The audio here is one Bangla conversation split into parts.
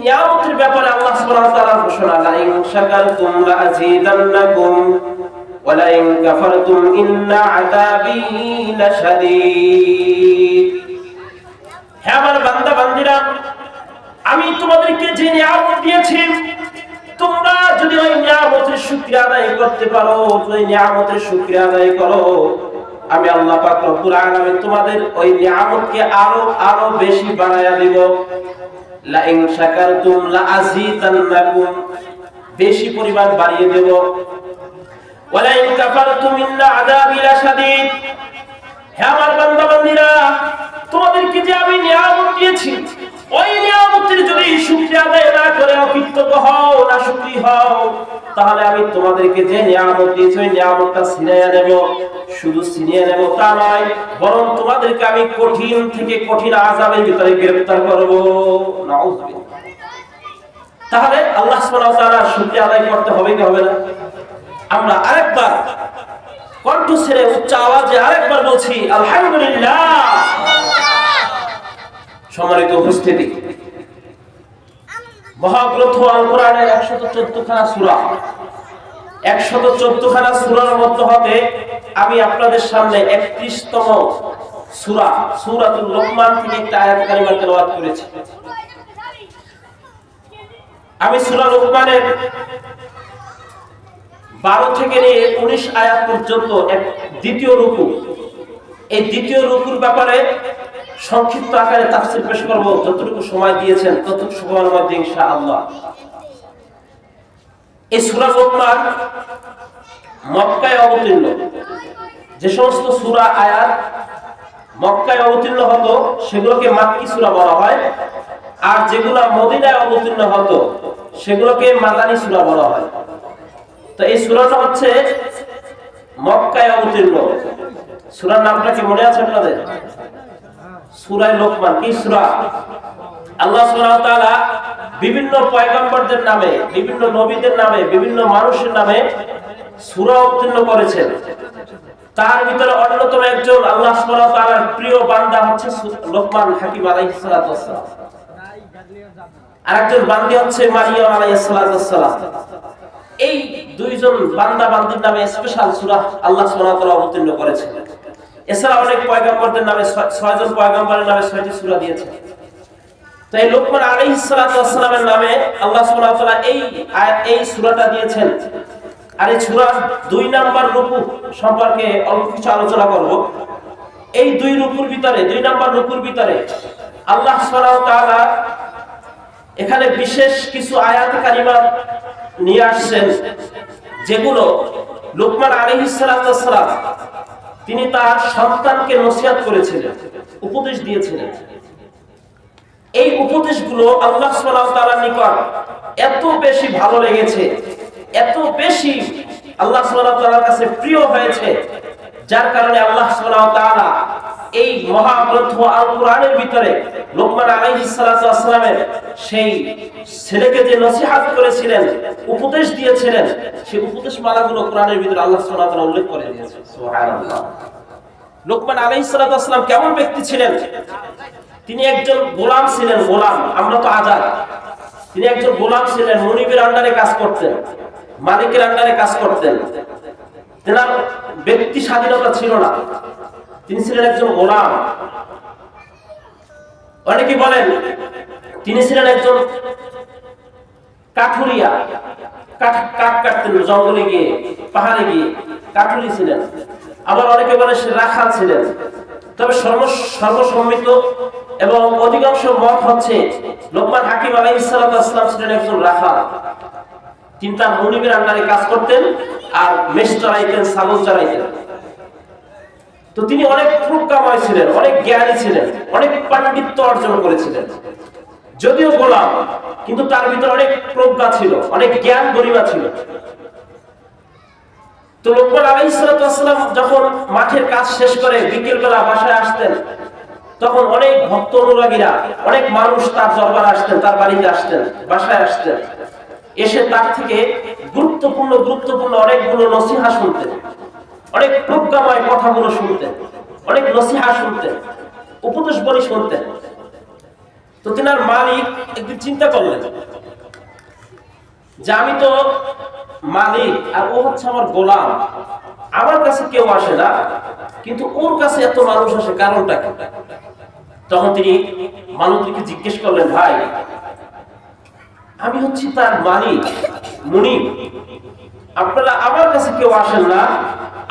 নিয়ামতের ব্যাপারে আল্লাহ সুবহানাহু ওয়া তাআলা ঘোষণা, লা ইন শাকারতুম লা আযীদান্নাকুম ওয়া লা ইন কাফারতুম ইন্না আযাবী লাশাদীদ। হে আমার বান্দা বান্দীরা, আমি তোমাদেরকে যে নিয়ামত দিয়েছি, তোমরা যদি ওই নিয়ামতের শুকরিয়া আদায় করতে পারো, ওই নিয়ামতের শুকরিয়া আদায় করো, আমি আল্লাহ পাক রব্বুল আলামিন তোমাদের ওই নিয়ামতকে আরো বেশি বাড়ায়া দিব। লা ইন শাকারতুম লা আযীদান্নাকুম, বেশি পরিমাণ বাড়িয়ে দেব। ওয়া লা ইন কাফারতুম ইন্না আযাবী লাশাদীদ। হে আমার বান্দা বান্দীরা, তোমাদেরকে যে আমি নিয়ামত দিয়েছি, ওই নিয়ামতের যদি শুকরিয়া আদায় না করে অকৃতজ্ঞ হও, না শুকরি হও, তাহলে আমি তোমাদেরকে যে নিয়ামত দিয়েছি ওই নিয়ামতটা ছিনিয়ে নেব। শুধু ছিনিয়ে নেব তা নয়, বরং তোমাদেরকে আমি কঠিন থেকে কঠিন আযাবের ভিতরে গ্রেফতার করব। নাউযুবিল্লাহ। তাহলে আল্লাহ সুবহানাহু ওয়া তাআলার শুকরিয়া আদায় করতে হবে কি হবে না? আমরা আরেকবার কণ্ঠ ছেড়ে উচ্চ আওয়াজে আরেকবার বলছি, আলহামদুলিল্লাহ। সম্মানিত উপস্থিতি, মহাগ্রন্থ আল কোরআনের 114 খানা সূরা, 114 খানা সূরার মধ্যে হতে আমি আপনাদের সামনে 31তম সূরা সূরাতুল লোকমান থেকে একটা আয়াত কারিমা তেলাওয়াত করেছি। আমি সূরা লোকমানের 12 থেকে নিয়ে 19 আয়াত পর্যন্ত দ্বিতীয় রুকু, এই দ্বিতীয় রুকুর ব্যাপারে সংক্ষিপ্ত আকারে তাফসীর পেশ করব। যতটুকু সময় দিয়েছেন ততটুকু সময়ের মধ্যে ইনশাআল্লাহ। এই সূরা লোকমান মক্কায় অবতীর্ণ। যে সমস্ত সূরা আয়াত মক্কায় অবতীর্ণ হতো সেগুলোকে মাক্কি সূরা বলা হয়, আর যেগুলো মদিনায় অবতীর্ণ হতো সেগুলোকে মাদানী সূরা বলা হয়। তো এই সূরাটা হচ্ছে মক্কায় অবতীর্ণ। সূরার নামটা কি মনে আছে আপনাদের? সূরা লোকমান। কি সূরা? আল্লাহ সুবহানাহু ওয়া তাআলা বিভিন্ন পয়গম্বরদের নামে, বিভিন্ন নবীদের নামে, বিভিন্ন মানুষের নামে সূরা অবতীর্ণ করেছেন। তার ভিতরে অন্যতম একজন আল্লাহ সুবহানাহু ওয়া তাআলার প্রিয় বান্দা হচ্ছে লোকমান হাকিম আলাইহিস সালাতু ওয়াস সালাম। আরেকজন বান্দী হচ্ছে মারিয়াম আলাইহিস সালাতু ওয়াস সালাম। এই দুইজন বান্দা বান্দির নামে স্পেশাল সূরা আল্লাহ সুবহানাহু ওয়া তাআলা অবতীর্ণ করেছেন। এছাড়া অনেক পয়গম্বরদের নামে 6 জন পয়গম্বরের নামে 6টি সূরা দিয়েছেন। তো এই লোকমান আলাইহিস সালাতু ওয়াস সালামের নামে আল্লাহ সুবহানাহু ওয়া তাআলা এই সূরাটা দিয়েছেন। আর এই সূরার 2 নাম্বার রুকু সম্পর্কে অল্প কিছু আলোচনা করব। এই 2 রুকুর ভিতরে, 2 নাম্বার রুকুর ভিতরে আল্লাহ সুবহানাহু ওয়া তাআলা এখানে বিশেষ কিছু আয়াত কারিমা নিয়ে আসছেন, যেগুলো লোকমান আলাইহিস সালাতু ওয়াস সালাম তিনি তার সন্তানকে নসিহত করেছিলেন, উপদেশ দিয়েছিলেন। এই উপদেশগুলো আল্লাহ সুবহানাহু ওয়া তাআলার নিকট এত বেশি ভালো লেগেছে, এত বেশি আল্লাহ সুবহানাহু ওয়া তাআলার কাছে প্রিয় হয়েছে, যার কারণে আল্লাহ সুবহানাহু ওয়া তাআলা এই মহাগ্রন্থ আল কোরআনের ভিতরে লোকমান আলাইহিস সালাতু ওয়াস সালামের সেই ছেলেকে যে নসিহত করেছিলেন, উপদেশ দিয়েছিলেন, সেই উপদেশ মালাগুলো কোরআনের ভিতরে আল্লাহ সুবহানাহু ওয়া তাআলা উল্লেখ করে দিয়েছেন। সুবহানাল্লাহ। লোকমান আলাইহিস সালাতু ওয়াস সালাম কেমন ব্যক্তি ছিলেন? তিনি একজন গোলাম ছিলেন। গোলাম, আমরা তো আজাদ। তিনি একজন গোলাম ছিলেন, মুনিবের আন্ডারে কাজ করতেন, মালিকের আন্ডারে কাজ করতেন। তেনার ব্যক্তি স্বাধীনতা ছিল না, তিনি ছিলেন একজন গোলাম। অনেকে বলেন তিনি ছিলেন একজন কাঠুরিয়া, কাঠ কাটতেন জঙ্গলে গিয়ে, পাহাড়ে গিয়ে কাঠুরি ছিলেন। আবার অনেকে বলে সে রাখাল ছিলেন। তবে সর্বসম্মিত এবং অধিকাংশ মত হচ্ছে লোকমান হাকিম আলাইহিস সালাতু ওয়াস সালাম ছিলেন একজন রাখাল। তিনি তার মুনিবের আন্ডারে কাজ করতেন আর মেষ চড়াইতেন, ছাগল চড়াইতেন। তো তিনি অনেক প্রজ্ঞাময় ছিলেন, অনেক জ্ঞানী ছিলেন, অনেক পাণ্ডিত্য অর্জন করেছিলেন। যদিও গোলাম, কিন্তু তার ভিতরে অনেক প্রজ্ঞা ছিল, অনেক জ্ঞান গরিমা ছিল। তো লোকমান আলাইহিস সালাতু ওয়াস সালাম যখন মাঠের কাজ শেষ করে বিকেল বেলা বাসায় আসতেন, তখন অনেক ভক্ত অনুরাগীরা, অনেক মানুষ তার দরবারে আসতেন, তার বাড়িতে আসতেন, বাসায় আসতেন। এসে তার থেকে গুরুত্বপূর্ণ অনেকগুলো নসিহা শুনতেন, অনেক প্রজ্ঞাময় কথাগুলো শুনতেন, অনেক নসিহা শুনতেন, উপদেশ বলি শুনতেন। তো তিনার মালিক একদিন চিন্তা করলেন যে আমি তো মালিক আর ও হচ্ছে আমার গোলাম, আমার কাছে কেউ আসে না, কিন্তু ওর কাছে এত মানুষ আসে, কারণটা কি? তখন তিনি মানুষটিকে জিজ্ঞেস করলেন, ভাই আমি হচ্ছি তার মালিক, মুনিব, আপনারা আমার কাছে কেউ আসেন না,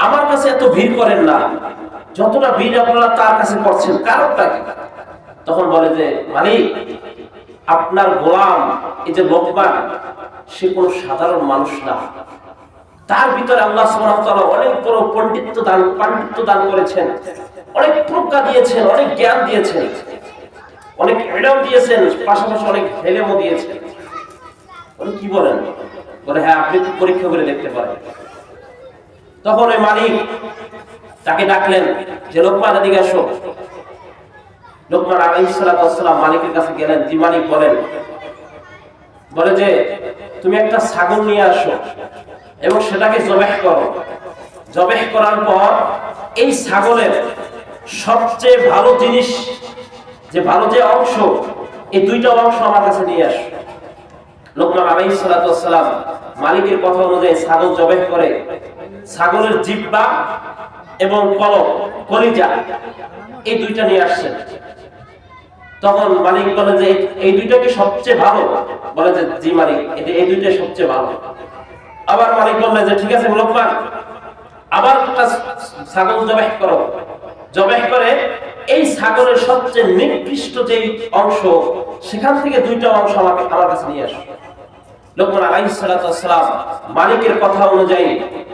আমার কাছে এত ভিড় করেন না, যতটা ভিড় আপনারা তার কাছে করছেন, কারণটা কি? তখন বলে যে মালিক, আপনার গোলাম এই যে লোকমান, সে কোনো সাধারণ মানুষ না, তার ভিতরে আল্লাহ সুবহানাহু ওয়া তাআলা অনেক বড় পাণ্ডিত্য দান করেছেন, অনেক প্রজ্ঞা দিয়েছেন, অনেক জ্ঞান দিয়েছেন, অনেক ইলম দিয়েছেন, পাশাপাশি অনেক হেলেমও দিয়েছেন। বলে কি বলেন? বলে হ্যাঁ, আপনি পরীক্ষা করে দেখতে পারেন। তখন ওই মালিক তাকে ডাকলেন যে লোকমান, এদিকে আসো। লোকমান আলাইহিস সালাতু ওয়াস সালাম মালিকের কাছে গেলেন। জি মালিক, বলেন। বলে যে তুমি একটা ছাগল নিয়ে আসো এবং সেটাকে জবাহ করো। জবাহ করার পর এই ছাগলের সবচেয়ে ভালো জিনিস, যে ভালো যে অংশ, এই দুইটা অংশ আমার কাছে নিয়ে আসো। লোকমান আলাইহিস সালাতু ওয়াস সালাম মালিকের কথা অনুযায়ী ছাগল জবাহ করে ছাগলের জিহ্বা এবং কলব, কলিজা, এই দুইটা নিয়ে আসছেন। তখন মালিক বলে যে এই দুইটা কি সবচেয়ে ভালো? বলে যে জি মালিক, এই দুইটাই সবচেয়ে ভালো। আবার মালিক বললেন যে ঠিক আছে লোকমান, আবার একটা ছাগল জবাহ করো। জবাহ করে এই ছাগলের সবচেয়ে নিকৃষ্ট যে অংশ, সেখান থেকে দুইটা অংশ আমার কাছে নিয়ে আসো। লোকমান আলাইহিস সালাতু ওয়াস সালাম মালিকের কথা অনুযায়ী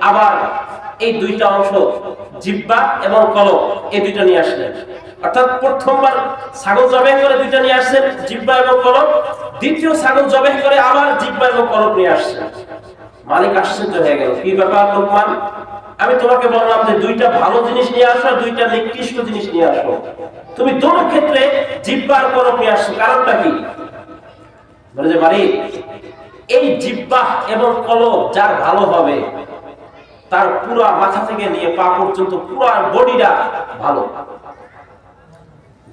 আবার এই দুইটা অংশ, জিহ্বা এবং কলব, এই দুইটা নিয়ে আসলেন। অর্থাৎ প্রথমবার ছাগল জবাহ করে দুইটা নিয়ে আসছেন, জিহ্বা এবং কলব। দ্বিতীয় ছাগল জবাহ করে আবার জিহ্বা এবং কলব নিয়ে আসছেন। মালিক আশ্চর্য হয়ে গেল, কি ব্যাপার লোকমান, আমি তোমাকে বললাম যে দুইটা ভালো জিনিস নিয়ে আসো, দুইটা নিকৃষ্ট জিনিস নিয়ে আসো, তুমি দুটো ক্ষেত্রে জিহ্বা আর কলব নিয়ে আসছো, কারণটা কি? বলে যে মালিক, এই জিহ্বা এবং কলব যার ভালো হবে, তার পুরো মাথা থেকে নিয়ে পা পর্যন্ত পুরো বডিটা ভালো।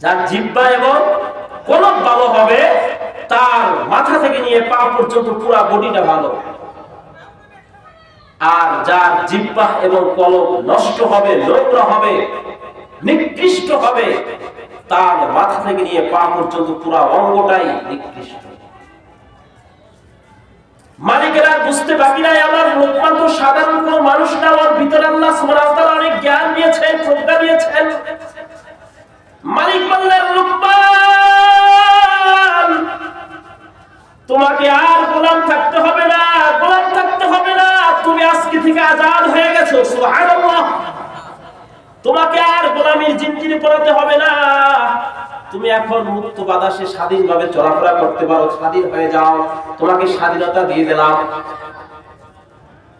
যার জিহ্বা এবং কলব ভালো হবে, তার মাথা থেকে নিয়ে পা পর্যন্ত পুরো বডিটা ভালো। আর যার জিহ্বা এবং কলব নষ্ট হবে, নোংরা হবে, নিকৃষ্ট হবে, তার মাথা থেকে নিয়ে পা পর্যন্ত পুরো অঙ্গটাই নিকৃষ্ট। মালিকেরা বুঝতে বাকি নাই, আমার লোকমান তো সাধারণ কোনো মানুষ না, ওর ভিতরে আল্লাহ সুবহানাহু ওয়া তাআলা অনেক জ্ঞান দিয়েছেন, প্রজ্ঞা দিয়েছেন। মালিক বললেন, লোকমান, তোমাকে আর গোলাম থাকতে হবে না, গোলাম থাকতে হবে না, তুমি আজকে থেকে আজাদ হয়ে গেছো। সুবহানাল্লাহ। তোমাকে আর গোলামীর জিনজিরে পড়াতে হবে না, তুমি এখন মুক্ত বাতাসে স্বাধীনভাবে চলাফেরা করতে পারো, স্বাধীন হয়ে যাও, তোমাকে স্বাধীনতা দিয়ে দিলাম।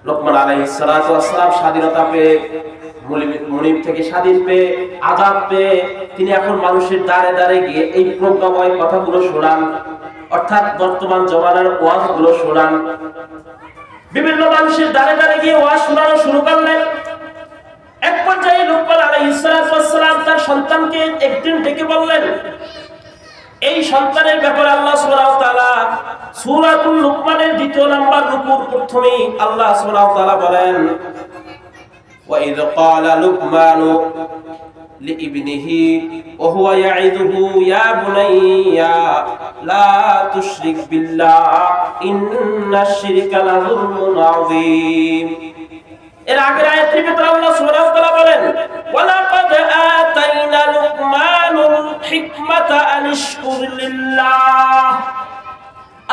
লোকমান আলাইহিস সালাতু ওয়াস সালাম স্বাধীনতা পেয়ে, মুনিব থেকে স্বাধীন পেয়ে, আজাদ পেয়ে, তিনি এখন মানুষের দ্বারে দ্বারে গিয়ে এই প্রজ্ঞাময় কথাগুলো শোনান, অর্থাৎ বর্তমান জমানার ওয়াজগুলো শোনান। বিভিন্ন মানুষের দ্বারে দ্বারে গিয়ে ওয়াজ শোনানো শুরু করলেন। এক পর্যায়ে লোকমান আলাইহিস সালাতু ওয়াস সালাম তার সন্তানকে একদিন ডেকে বললেন, এই সন্তানের ব্যাপারে আল্লাহ সুবহানাহু ওয়া তাআলা সূরাতুল লুকমানের 2 নম্বর রুকুর প্রথমেই আল্লাহ সুবহানাহু ওয়া তাআলা বলেন, ওয়া ইয ক্বালা লুকমানু লিইবনিহি ওয়া হুয়া ইয়াইযুহু ইয়া বুনাইয়া লা তুশরিক বিল্লাহ ইন্নাশ শিরকা লাযুলমুন আযীম। এর আগের আয়াতের ভিতরে আল্লাহ সুবহানাহু ওয়া তাআলা বলেন, ওয়ালাকাদ আতাইনা লুকমানুল হিকমাতা আনিশকুর লিল্লাহ।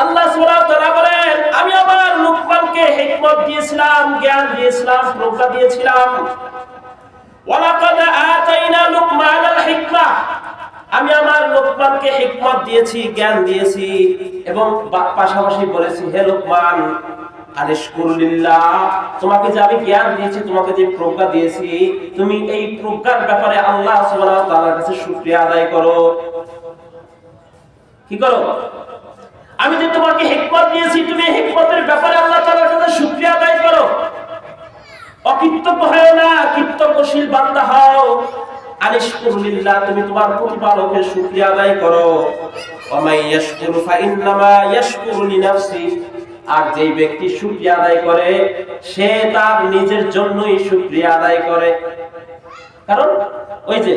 আল্লাহ সুবহানাহু ওয়া তাআলা বলেন, আমি আমার লুকমানকে হিকমত দিয়েছিলাম, জ্ঞান দিয়েছিলাম, প্রজ্ঞা দিয়েছিলাম। ওয়ালাকাদ আতাইনা লুকমানাল হিকমা, আমি আমার লুকমানকে হিকমত দিয়েছি, জ্ঞান দিয়েছি, এবং পাশাপাশি বলেছি, হে লুকমান, আনিশকুর লিল্লাহ, তোমাকে যে আমি জ্ঞান দিয়েছি, তোমাকে যে প্রজ্ঞা দিয়েছি, তুমি এই প্রজ্ঞার ব্যাপারে আল্লাহ সুবহানাহু ওয়া তাআলার কাছে শুকরিয়া আদায় করো। কি করো? আমি যে তোমাকে হিকমত দিয়েছি, তুমি এই হিকমতের ব্যাপারে আল্লাহ তাআলার কাছে শুকরিয়া আদায় করো। অকৃতজ্ঞ হও না, কৃতজ্ঞশীল বান্দা হও। আনিশকুর লিল্লাহ, তুমি তোমার প্রতিপালকের শুকরিয়া আদায় করো। ওয়া মান ইয়াশকুরু ফাইন্নামা ইয়াশকুরু লিনাফসি, আর যেই ব্যক্তি শুকরিয়া আদায় করে সে তার নিজের জন্যই শুকরিয়া আদায় করে। কারণ ওই যে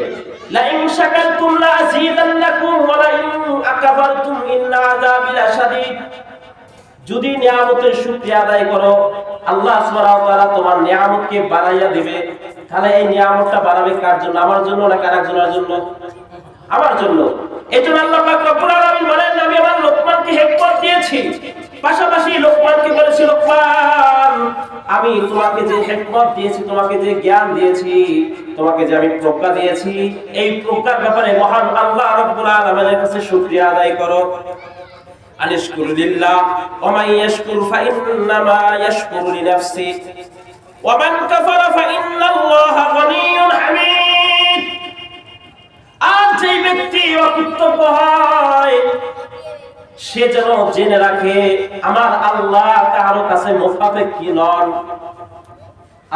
লা ইন শাকারতুম লা আযীদান্নাকুম ওয়া লা ইন আকাবারতুম ইন্না আযাবি লাশাদীদ, যদি নিয়ামতের শুকরিয়া আদায় করো আল্লাহ সুবহানাহু ওয়া তাআলা তোমার নিয়ামতকে বাড়াইয়া দিবে। তাহলে এই নিয়ামতটা বাড়াবে কার জন্য? আমার জন্য না আরেকজনের জন্য? আমার জন্য। এজন্য আল্লাহ পাক রব্বুল আলামিন বলেন, আমি আমার লোকমানকে হিকমত দিয়েছি, পাশাপাশি লোকমানকে বলেছি, লোকমান আমি তোমাকে যে হিকমত দিয়েছি, তোমাকে যে জ্ঞান দিয়েছি, তোমাকে যে আমি প্রজ্ঞা দিয়েছি, এই প্রজ্ঞার ব্যাপারে মহান আল্লাহ রাব্বুল আলামিনের কাছে শুকরিয়া আদায় করো। আনিশকুর লিল্লাহ ওয়া মান ইয়াশকুর ফাইন্নামা ইয়াশকুরু লিনাফসি ওয়া মান কাফারা ফাইন্নাল্লাহা গনিয়্যুন হামিদ। আর যে ব্যক্তি অকৃতজ্ঞ হয় সে যেন জেনে রাখে আমার আল্লাহ কারো কাছে মুখাপেক্ষী নন।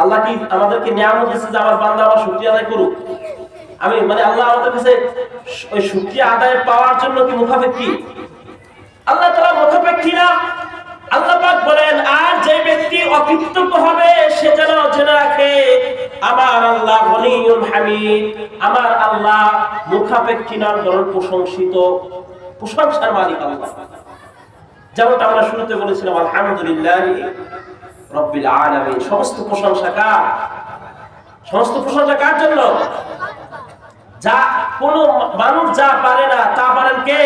আল্লাহ কি আমাদেরকে নিয়ামত দিয়েছে যে আমার বান্দা আমার শুকরিয়া আদায় করুক? আমি মানে আল্লাহ আমাদের কাছে ওই শুকরিয়া আদায় পাওয়ার জন্য কি মুখাপেক্ষী? আল্লাহ তাআলা মুখাপেক্ষী না। আল্লাহ পাক বলেন, আর যে ব্যক্তি অকৃতজ্ঞ হবে সে যেন জেনে রাখে আমার আল্লাহ গনিয়্যুন হামিদ, আমার আল্লাহ মুখাপেক্ষী নন, বরং প্রশংসিত, প্রশংসার মালিক আল্লাহ। যেমনটা আমরা শুরুতে বলেছিলাম, আলহামদুলিল্লাহি রাব্বিল আলামিন, সমস্ত প্রশংসা কার? সমস্ত প্রশংসা কার জন্য? যা কোন মানুষ যা পারে না তা পারেন কে?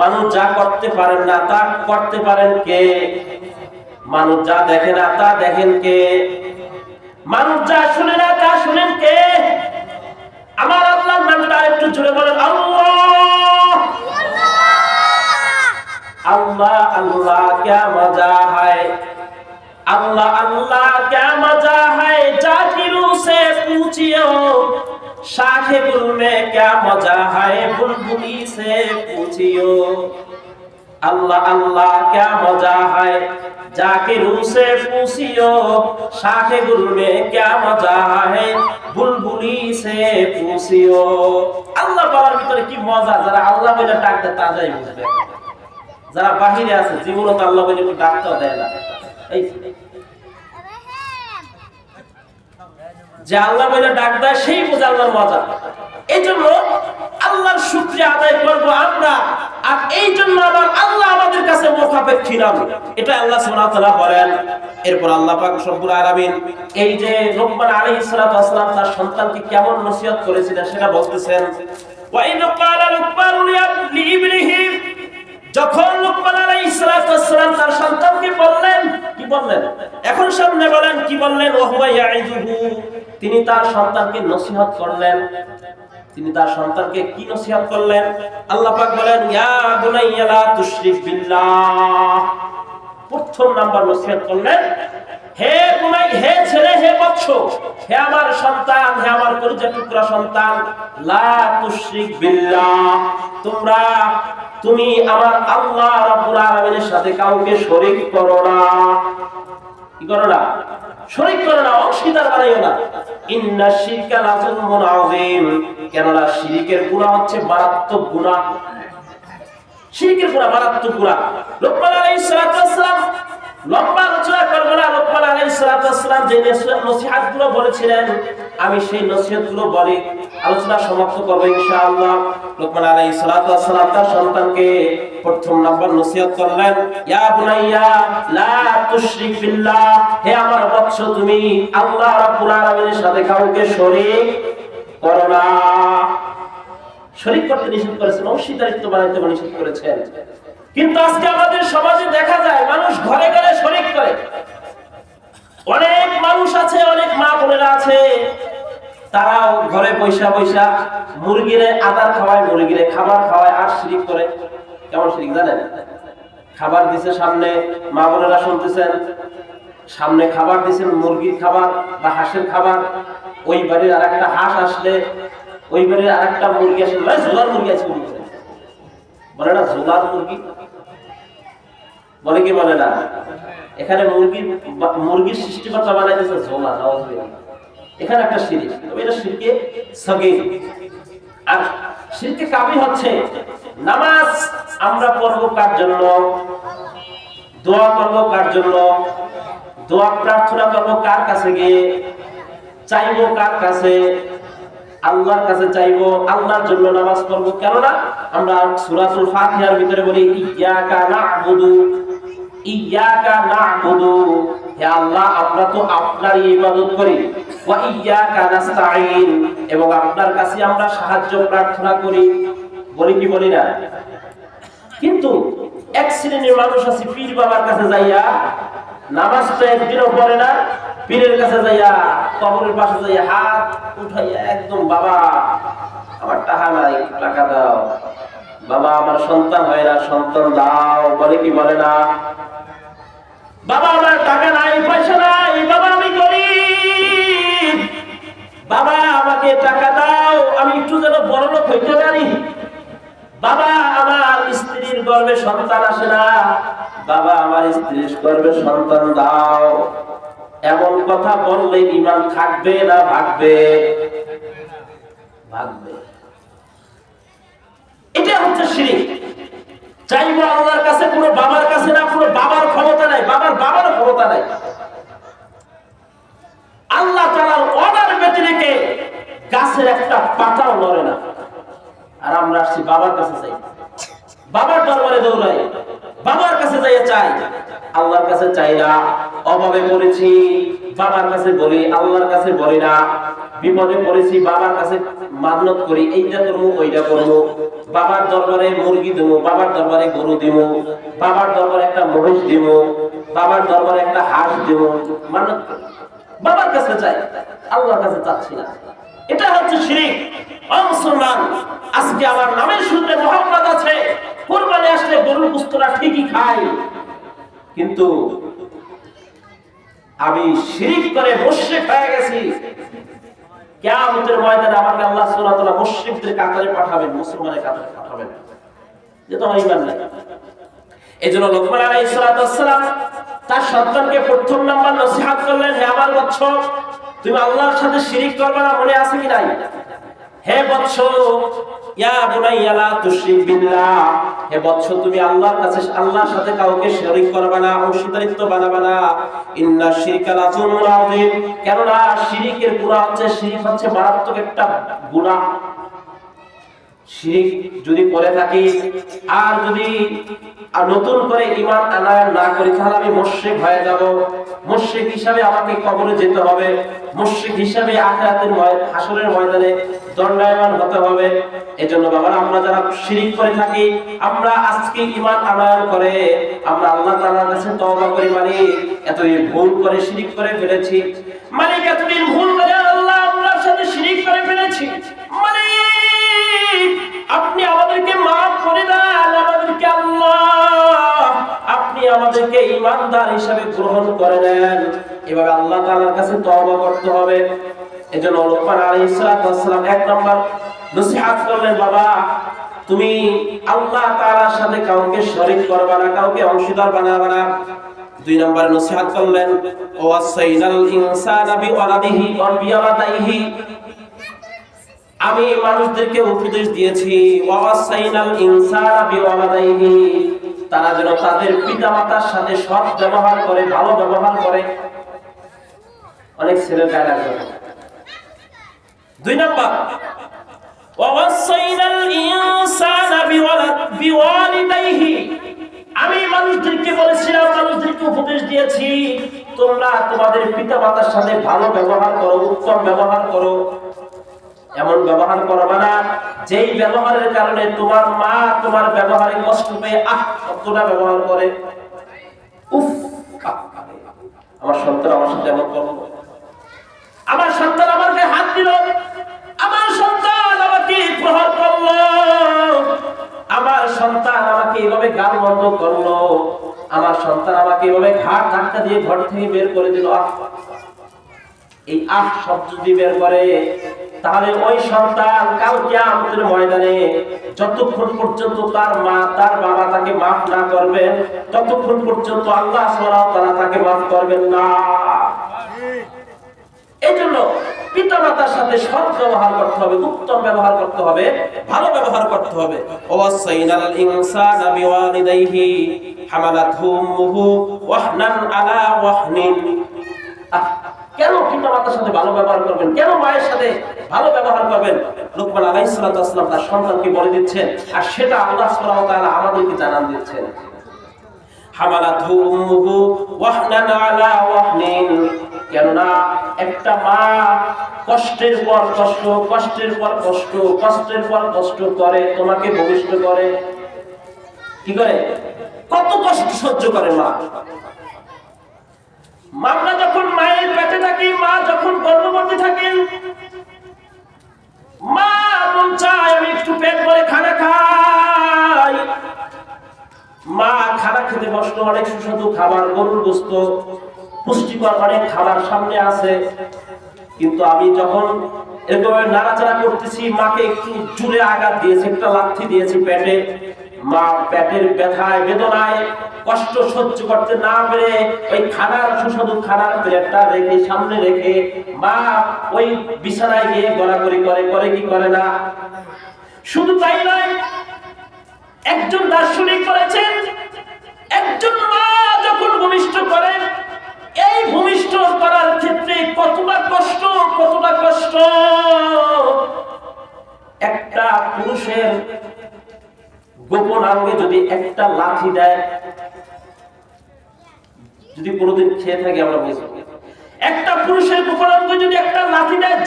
মানুষ যা করতে পারেন না তা করতে পারেন কে? মানুষ যা দেখে না তা দেখেন কে? মানুষ যা শুনে না তা শুনেন কে? আমার আল্লাহর নামটা একটু জোরে বলেন, আল্লাহ। अल्लाह अल्लाह क्या मजा है, अल्लाह अल्लाह क्या मजा है, जाकिरों से पूछियो, शाखे गुल में क्या मजा है, बुलबुली से पूछियो। अल्लाह अल्लाह क्या मजा है, जाकिरों से पूछियो, शाखे गुल में क्या मजा है, बुलबुली से पूछियो। अल्लाह বলার ভিতরে কি মজা, যারা আল্লাহ বলে ডাক দেয় তারাই বুঝবে। যারা বাহিরে আছে জীবনত আল্লাহ বলে একটু ডাকতেও দেয় না। এই যে আল্লাহ বলে ডাক দেয় সেই বোঝে আল্লাহর মজা। এই জন্য আল্লাহর শুকরিয়া আদায় করব আমরা, আর এই জন্য আমার আল্লাহ আমাদের কাছে মুখাপেক্ষী নন, এটা আল্লাহ সুবহানাহু ওয়া তাআলা বলেন। এরপর আল্লাহ পাক রব্বুল আলামিন এই যে লোকমান আলাইহিস সালাতু ওয়াস সালাম তার সন্তানকে কেমন নসিহত করেছিলেন সেটা বলতেছেন। ওয়া ইন ক্বালা লুকমান লিইবনিহি, যখন লোকমান আলাইহিস সালাতু ওয়াস সালাম তার সন্তানকে বললেন, কি বললেন? এখন সামনে বলেন কি বললেন? ওয়া হুয়া ইয়াইযুহু, তিনি তার সন্তানকে নসিহত করলেন। তিনি তার সন্তানকে কি নসিহত করলেন? আল্লাহ পাক বলেন, ইয়া বুনাইয়া লা তুশরিক বিল্লাহ। প্রথম নাম্বার নসিহত করলেন, হে বুনাই, হে ছেলে, হে বৎস, হে আমার সন্তান, হে আমার কলিজার টুকরা সন্তান, লা তুশরিক বিল্লাহ, তুমি আমার আল্লাহ রাব্বুল আলামিনের সাথে কাউকে শরীক করো না। কি করো না? শরীক করো না, অংশীদার বানাইও না। ইন্নাশ শিরকা লাযুলমুন আযীম, কেননা শিরকের গুনাহ হচ্ছে মারাত্মক গুনাহ। শিরকের গুনাহ মারাত্মক গুনাহ। লোকমান আলাইহিস সালাতু ওয়াস সালাম লম্বা আলোচনা করব না। লোকমান আলাইহিস সালাতু ওয়াস সালাম যে নসিহতগুলো বলেছিলেন আমি সেই নসিহতগুলো বলি আলোচনা সমাপ্ত করব ইনশাআল্লাহ। লোকমান আলাইহিস সালাতু ওয়াস সালাম তার সন্তানকে প্রথম নাম্বার নসিহত করলেন, ইয়া বুনাইয়া লা তুশরিক বিল্লাহ, হে আমার বৎস, তুমি আল্লাহ রাব্বুল আলামিনের সাথে কাউকে শরীক করো না। শরীক করতে নিষেধ করেছেন, অংশীদারিত্ব বানাইতে নিষেধ করেছেন। কিন্তু আজকে আমাদের সমাজে দেখা যায় মানুষ ঘরে ঘরে শরীক করে। অনেক মানুষ আছে, অনেক মা বোনেরা আছে, তারাও ঘরে পয়সা পয়সা মুরগিরে আদার খাওয়ায়, মুরগিরে খাবার খাওয়ায়, আর শিরিক করে। কেমন শিরিক জানেন? খাবার দিছে সামনে, মা বোনেরা শুনতেছেন, সামনে খাবার দিছেন, মুরগির খাবার বা হাঁসের খাবার, ওই বাড়ির আর একটা হাঁস আসলে, ওই বাড়ির আর একটা মুরগি আসলে, ঝোলার মুরগি আছে বলে না, ঝোলার মুরগি বলে কি বলে না? এখানে মুরগির সৃষ্টিকর্তা বানাইতেছে ঝোলা। এখানে একটা শিরক, এটা শিরকে সগীর। আর শিরকে কাবীর হচ্ছে নামাজ আমরা পড়ব কার জন্য, দোয়া করব কার জন্য, দোয়া প্রার্থনা করব কার কাছে গিয়ে, চাইবো কার কাছে, আল্লাহর কাছে চাইবো, আল্লাহর জন্য নামাজ পড়ব। কেননা আমরা সূরাতুল ফাতিহার ভিতরে বলি ইয়্যাকা না'বুদু, ইয়্যাকা না'বুদু, হে আল্লাহ আমরা তো আপনারই ইবাদত করি, ওয়া ইয়্যাকা নাস্তাঈন, এবং আপনার কাছে আমরা সাহায্য প্রার্থনা করি। বলি কি বলি না? কিন্তু এক শ্রেণীর মানুষ আছে পীর বাবার কাছে যাইয়া নামাজ তো একদিনও পড়ে না, পীরের কাছে যাইয়া কবরের পাশে যাইয়া হাত উঠাইয়া একদম, বাবা আমার টাকা নাই, টাকা দাও, বাবা আমার সন্তান হয় না, সন্তান দাও। বলে কি বলে না? বাবা আমার টাকা নাই, পয়সা নাই, বাবা আমি গরিব, বাবা আমাকে টাকা দাও, আমি একটু যেন বড়লোক হইতে পারি, বাবা আমার স্ত্রীর গর্ভে সন্তান আসে না, বাবা আমার স্ত্রীর গর্ভে সন্তান দাও। এমন কথা বললে ঈমান থাকবে না ভাগবে? ভাগবে। এটা হচ্ছে শিরক। চাইবো আল্লাহর কাছে, কোনো বাবার কাছে না, কোনো বাবার ক্ষমতা নাই, বাবার বাবারও ক্ষমতা নাই। আল্লাহ তাআলার অর্ডার ব্যতিরেকে গাছের একটা পাতাও নড়ে না। আর আমরা আসছি বাবার কাছে চাই, বাবার দরবারে দৌড়াই, বাবার কাছে যাইয়া চাই, আল্লাহর কাছে চাই না। অভাবে পড়েছি বাবার কাছে বলি, আল্লাহর কাছে বলি না। বিপদে পড়েছি বাবার কাছে মান্নত করি, এইটা করবো ওইটা করবো, বাবার দরবারে মুরগি দেবো, বাবার দরবারে গরু দিব, বাবার দরবারে একটা মহিষ দিব, বাবার দরবারে একটা হাঁস দেব, মান্নত করি, বাবার কাছে চাই, আল্লাহর কাছে চাচ্ছি না। এটা হচ্ছে শিরক। ও মুসলমান, আজকে আমার নামের শুরুতে মুহাম্মদ আছে, কুরবানি আসলে গরুর গোশতটা ঠিকই খাই, কিন্তু আমি শিরক করে মুশরিক হয়ে গেছি। কিয়ামতের ময়দানে আমাকে আল্লাহ সুবহানাহু ওয়া তাআলা মুশরিকদের কাতারে পাঠাবেন, মুসলমানের কাতারে পাঠাবেন, যে তোমার ঈমান নাই। এজন্য লোকমান আলাইহিস সালাম তার সন্তানকে প্রথম নাম্বার নসিহত করলেন, হে আমার বৎস, তুমি আল্লাহর সাথে শিরক করবে না। মনে আছে কি নাই? হে বৎস, ইয়া বুনাইয়া লা তুশরিক বিল্লাহ, হে বৎস তুমি আল্লাহর কাছে, আল্লাহর সাথে কাউকে শরীক করবে না, অংশীদারিত্ব বানাবে না। ইন্না শিরকা লাযুলমুন আযীম, কেননা শিরকের গুনাহ হচ্ছে, শিরক হচ্ছে মারাত্মক একটা গুনাহ। শিরক যদি করে থাকি আর যদি নতুন করে ঈমান আনায়ন না করি, তাহলে আমি মুশরিক হয়ে যাব। মুশরিক হিসাবে আমাকে কবরে যেতে হবে, মুশরিক হিসাবে আখিরাতের হাসরের ময়দানে দণ্ডায়মান হতে হবে। এজন্য বাবারা, আমরা যারা শিরক করে থাকি, আমরা আজকে ঈমান আনায়ন করে আমরা আল্লাহ তাআলার কাছে তওবা করি, মালিক এতদিন ভুল করে শিরক করে ফেলেছি, মালিক এতদিন ভুল করে আল্লাহ আপনার সাথে শিরক করে ফেলেছি, মালিক আপনি আমাদেরকে মাফ করে দেন, আমাদেরকে আল্লাহ আপনি আমাদেরকে ঈমানদার হিসেবে গ্রহণ করে নেন। এভাবে আল্লাহ তাআলার কাছে তওবা করতে হবে। এজন্য লোকমান আলাইহিস সালাম এক নম্বর নসিহত করলেন, বাবা তুমি আল্লাহ তাআলার সাথে কাউকে শরীক করবে না, কাউকে অংশীদার বানাবে না। দুই নম্বর নসিহত করলেন, ওয়াসাইনাল ইনসানা বিওয়ালাদিহি ওয়া বিওয়ালাদাইহি, আমি মানুষদেরকে উপদেশ দিয়েছি, ওয়াসাইনাল ইনসানা বিওয়ালাদাইহি, তারা যেন তাদের পিতামাতার সাথে সৎ ব্যবহার করে, ভালো ব্যবহার করে। অনেক ছেলের গায়ে লাগবে। দুই নম্বর, ওয়াসাইনাল ইনসানা বিওয়ালিদাইহি, আমি মানুষদেরকে বলেছিলাম, মানুষদেরকে উপদেশ দিয়েছি, তোমরা তোমাদের পিতামাতার সাথে ভালো ব্যবহার করো, উত্তম ব্যবহার করো। এমন ব্যবহার করবে না যেই ব্যবহারের কারণে তোমার মা তোমার ব্যবহারে কষ্ট পেয়ে শব্দটা ব্যবহার করে, উফ আমার সন্তান আমার সাথে এমন করলো, আমার সন্তান আমার গায়ে হাত দিল, আমার সন্তান আমাকে প্রহার করলো, আমার সন্তান আমাকে এভাবে গাল বন্ধ করলো, আমার সন্তান আমাকে এভাবে ঘাট ধাক্কা দিয়ে ঘর থেকে বের করে দিল। এই শব্দ যদি বের করে, তাহলে ওই সন্তান কাল কিয়ামতের ময়দানে যতক্ষণ পর্যন্ত তার মা তার বাবা তাকে মাফ না করবেন, ততক্ষণ পর্যন্ত আল্লাহ সুবহানাহু ওয়া তাআলা তাকে মাফ করবেন না। এই জন্য পিতামাতার সাথে সৎ ব্যবহার করতে হবে, উত্তম ব্যবহার করতে হবে, ভালো ব্যবহার করতে হবে। ওয়াসাইনাল ইনসানা বিওয়ালিদাইহি হামালাতহু উম্মুহু ওয়াহনান আলা ওয়াহনিন। কেন পিতামাতার সাথে ভালো ব্যবহার করবেন, কেন মায়ের সাথে ভালো ব্যবহার করবেন? লুকমান আলাইহিস সালাতু ওয়াস সালাম তার সন্তানকে বলে দিচ্ছেন, আর সেটা আল্লাহ সুবহানাহু ওয়া তাআলা আমাদেরকে জানান দিচ্ছেন। হামালাতহু উম্মুহু ওয়াহনান আলা ওয়াহনিন। কেননা একটা মা কষ্টের পর কষ্ট, কষ্টের পর কষ্ট, কষ্টের পর কষ্ট করে তোমাকে ভূমিষ্ঠ করে। কি করে? কত কষ্ট সহ্য করে মা। আমরা যখন মায়ের পেটে থাকি, মা যখন গর্ভবতী থাকেন, মা মন চায় আমি একটু পেট ভরে খানা খাই। মা খানা খেতে বসলো, অনেক সুস্বাদু খাবার, গরুর গোশত, পুষ্টিকর অনেক খাবার সামনে আছে, কিন্তু আমি যখন এরকম নাড়াচাড়া করতেছি, মাকে একটু জুড়ে আঘাত দিয়েছে, একটা লাথি দিয়েছি পেটে। মা পেটের ব্যথায় বেদনায় কষ্ট সহ্য করতে না পেরে ওই খানার সুস্বাদু খানার প্লেটটা রেখে সামনে রেখে মা ওই বিছানায় গিয়ে গড়াগড়ি করে কি করে না? শুধু তাই নয়, একজন দার্শনিক বলেছেন, একজন মা যখন ভূমিষ্ঠ করে, এই ভূমিষ্ঠ করার ক্ষেত্রে কতটা কষ্ট, কতটা কষ্ট। একটা পুরুষের গোপন অঙ্গে যদি একটা লাথি দেয়, যদি কোনোদিন খেয়ে থাকি আমরা বুঝবো, একটা পুরুষের গোপন অঙ্গে যদি একটা লাথি দেয়,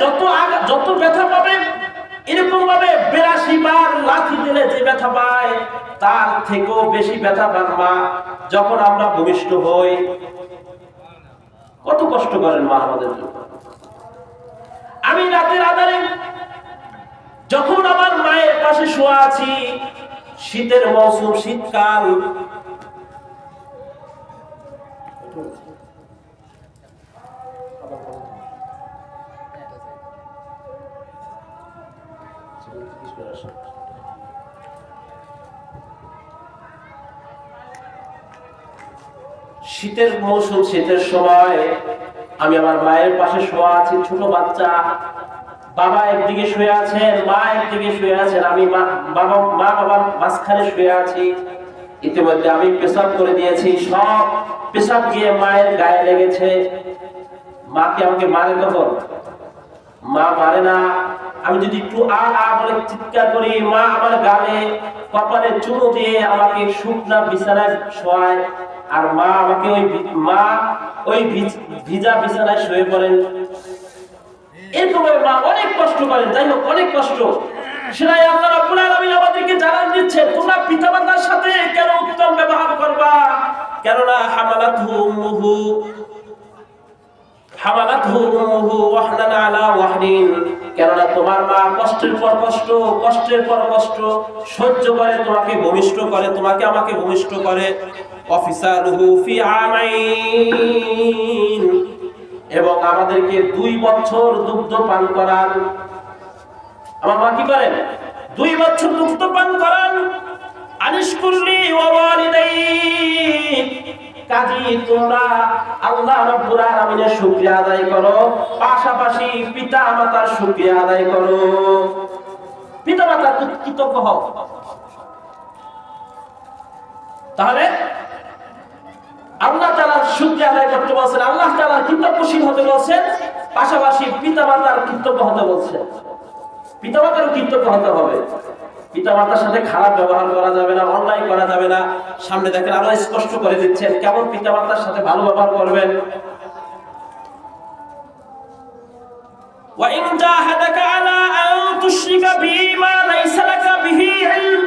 যত ব্যথা পাবে, এরকম ভাবে 82 বার লাথি দিলে যে ব্যথা পায়, তার থেকেও বেশি ব্যথা পান মা যখন আমরা ভূমিষ্ঠ হই। কত কষ্ট করেন মা আমাদের জন্য। আমি রাতের আধারে যখন আমার মায়ের পাশে শোয়া আছি, শীতের মৌসুম, শীতকাল, শীতের মৌসুম, শীতের সময় আমি আমার মায়ের পাশে শোয়া আছি, ছোট বাচ্চা, বাবা একদিকে শুয়ে আছেন, মা একদিকে শুয়ে আছেন, আমি মা বাবার মাঝখানে শুয়ে আছি। ইতিমধ্যে আমি পেশাব করে দিয়েছি, সব পেশাব গিয়ে মায়ের গায়ে লেগেছে। মা কি আমাকে মারে? তখন মা মারে না। আমি যদি একটু আ বলে চিৎকার করি, মা আমার গালে কপালে চুমু দিয়ে আমাকে শুকনা বিছানায় শোয়ায়, আর মা আমাকে ওই ভিজা বিছানায় শুয়ে পড়েন। এরকম মা অনেক কষ্ট করেন। যাই হোক, অনেক কষ্ট, সেটাই আল্লাহ রাব্বুল আলামিন আমাদেরকে জানান দিচ্ছেন, তোমরা পিতামাতার সাথে কেন উত্তম ব্যবহার করবা। কেননা হামালাতহু উম্মুহু ওয়াহনান আলা ওয়াহনিন। কেননা তোমার মা কষ্টের পর কষ্ট, কষ্টের পর কষ্ট সহ্য করে তোমাকে ভূমিষ্ঠ করে, তোমাকে আমাকে ভূমিষ্ঠ করে। অফিসালুহু ফি আমাইন। এবং আমাদেরকে 2 বছর দুগ্ধ পান করান। আমার মা কি করেন? 2 বছর দুগ্ধ পান করান। আনিশকুরনি ওয়া ওয়ালিদাইক। কাজী তোমরা আল্লাহ রাব্বুল আলামিনের শুকরিয়া আদায় করো, পাশাপাশি পিতা মাতার শুকরিয়া আদায় করো। পিতা মাতার কৃতজ্ঞ হও। তাহলে আল্লাহ তাআলার শুকরিয়া আদায় করতে বলছেন, আল্লাহ তাআলার কৃতজ্ঞশীল হতে বলছেন, পাশাপাশি পিতামাতার কৃতজ্ঞ হতে বলছেন। পিতামাতারও কৃতজ্ঞ হতে হবে। পিতামাতার সাথে খারাপ ব্যবহার করা যাবে না, অন্যায় করা যাবে না। সামনে দেখেন আরো স্পষ্ট করে দিচ্ছেন কেমন পিতামাতার সাথে ভালো ব্যবহার করবেন। ওয়া ইন জাহাদাকা আলা আন তুশরিকা বিহি মা লাইসা লাকা বিহি ইলম।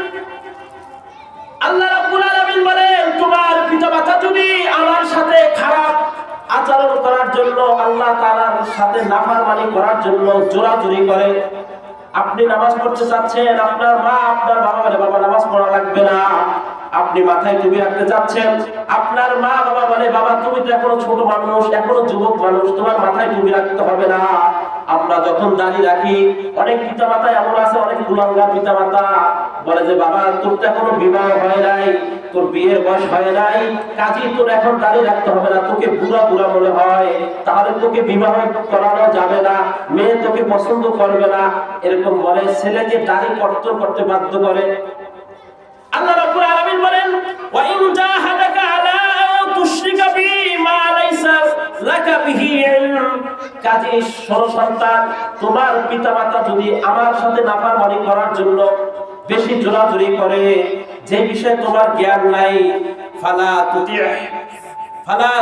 আল্লাহ রাব্বুল আলামিন বলেন, তোমার পিতামাতা যদি আমার সাথে খারাপ আচরণ করার জন্য, আল্লাহ তাআলার সাথে নাফরমানি করার জন্য জোরাজুরি করে, আপনি নামাজ পড়তে চাচ্ছেন, আপনার মা আপনার বাবা বলে বাবা নামাজ পড়া লাগবে না, আপনি মাথায় টুপি রাখতে চাচ্ছেন, আপনার মা বাবা বলে বাবা তুমি তো এখনো ছোট মানুষ, এখনো যুবক মানুষ, তোমার মাথায় টুপি রাখতে হবে না। আমরা যখন দাঁড়িয়ে রাখি, অনেক পিতামাতা এমন আছে, অনেক কুলাঙ্গার পিতামাতা বলে যে বাবা তোর তো এখনো বিবাহ হয় নাই, তোর বিয়ের বয়স হয় নাই, কাজেই তোর এখন দাড়ি রাখতে হবে না, তোকে বুড়া বুড়া মনে হয়, তাহলে তোকে বিবাহ করানো যাবে না, মেয়ে তোকে পছন্দ করবে না, এরকম বলে। ছেলেকে দাড়ি কর্তন করতে বাধ্য করে। আল্লাহ রাব্বুল আলামিন বলেন ওয়া ইন জাহাদাকা আলা তুশরিকা বি মা লাইসা লাকা বিহি ইলম, কাজী সন্তান, তোমার পিতামাতা যদি আমার সাথে নাফরমানি করার জন্য বেশি জোরাজুরি করে, যে বিষয়ে তোমার জ্ঞান নাই, ফালা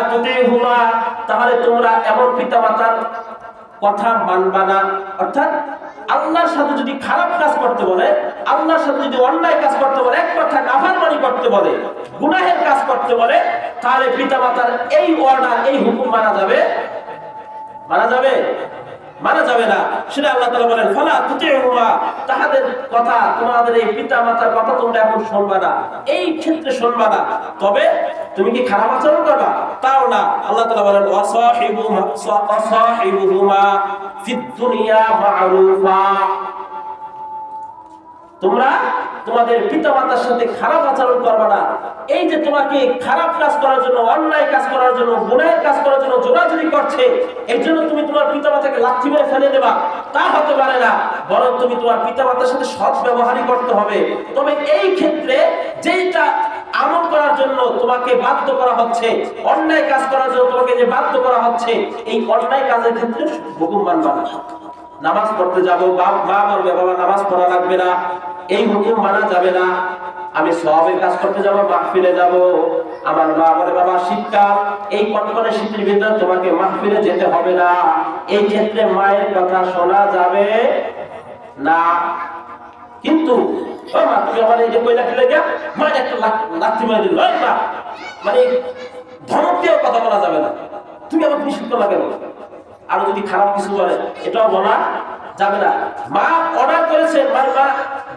তুতিহুমা, তাহলে তোমরা এমন পিতামাতার কথা মানবা না। অর্থাৎ আল্লাহর সাথে যদি খারাপ কাজ করতে বলে, আল্লাহর সাথে যদি অন্যায় কাজ করতে বলে, এক কথা নাফরমানি করতে বলে, গুনাহের কাজ করতে বলে, তাহলে পিতামাতার এই অর্ডার, এই হুকুম মানা যাবে? মানা যাবে? মানা যাবে না। সেটা আল্লাহ তাআলা বলেন ফালা তুতিহুমা, তাদের কথা, তোমাদের এই পিতামাতার কথা তোমরা এখন শুনবা না, এই ক্ষেত্রে শুনবা না। তবে তুমি কি খারাপ আচরণ করবা? তাও না। আল্লাহ তাআলা বলেন ওয়াসাহিবুহুমা ফিদ দুনিয়া মা'রুফা, তোমরা তোমাদের পিতামাতার সাথে খারাপ আচরণ করবে না। এই যে তোমাকে খারাপ কাজ করার জন্য, অন্যায় কাজ করার জন্য, গুনাহের কাজ করার জন্য জোরাজুরি করছে, এই জন্য তুমি তোমার পিতামাতাকে লাথি মেরে ফেলে দেবা, তা হতে পারে না। বরং তুমি তোমার পিতামাতার সাথে সৎ ব্যবহারই করতে হবে। তবে এই ক্ষেত্রে যেটা আমল করার জন্য তোমাকে বাধ্য করা হচ্ছে, অন্যায় কাজ করার জন্য তোমাকে যে বাধ্য করা হচ্ছে, এই অন্যায় কাজের ক্ষেত্রে হুকুম মানবা না। নামাজ পড়তে যাবো, মা বলবে বাবা নামাজ পড়া লাগবে না, এই হুকুম মানা যাবে না। আমি সওয়াবের কাজ করতে যাবো, মাহফিলে যাব, আমার মা বলে বাবা শীতকাল, এই কনকনে শীতের ভিতরে তোমাকে মাহফিলে যেতে হবে না, এই ক্ষেত্রে মায়ের কথা শোনা যাবে না। কিন্তু ও মা তুমি আমার এই যে কইলা ফেলে গিয়া মায়ের একটা লাথি মেরে দিল, মানে ধমক দিয়েও কথা বলা যাবে না, তুমি আমাকে নিষিদ্ধ লাগে না। আর যদি খারাপ কিছু বলে এটাও বলা যাবে না। মা অর্ডার করেছেন, মা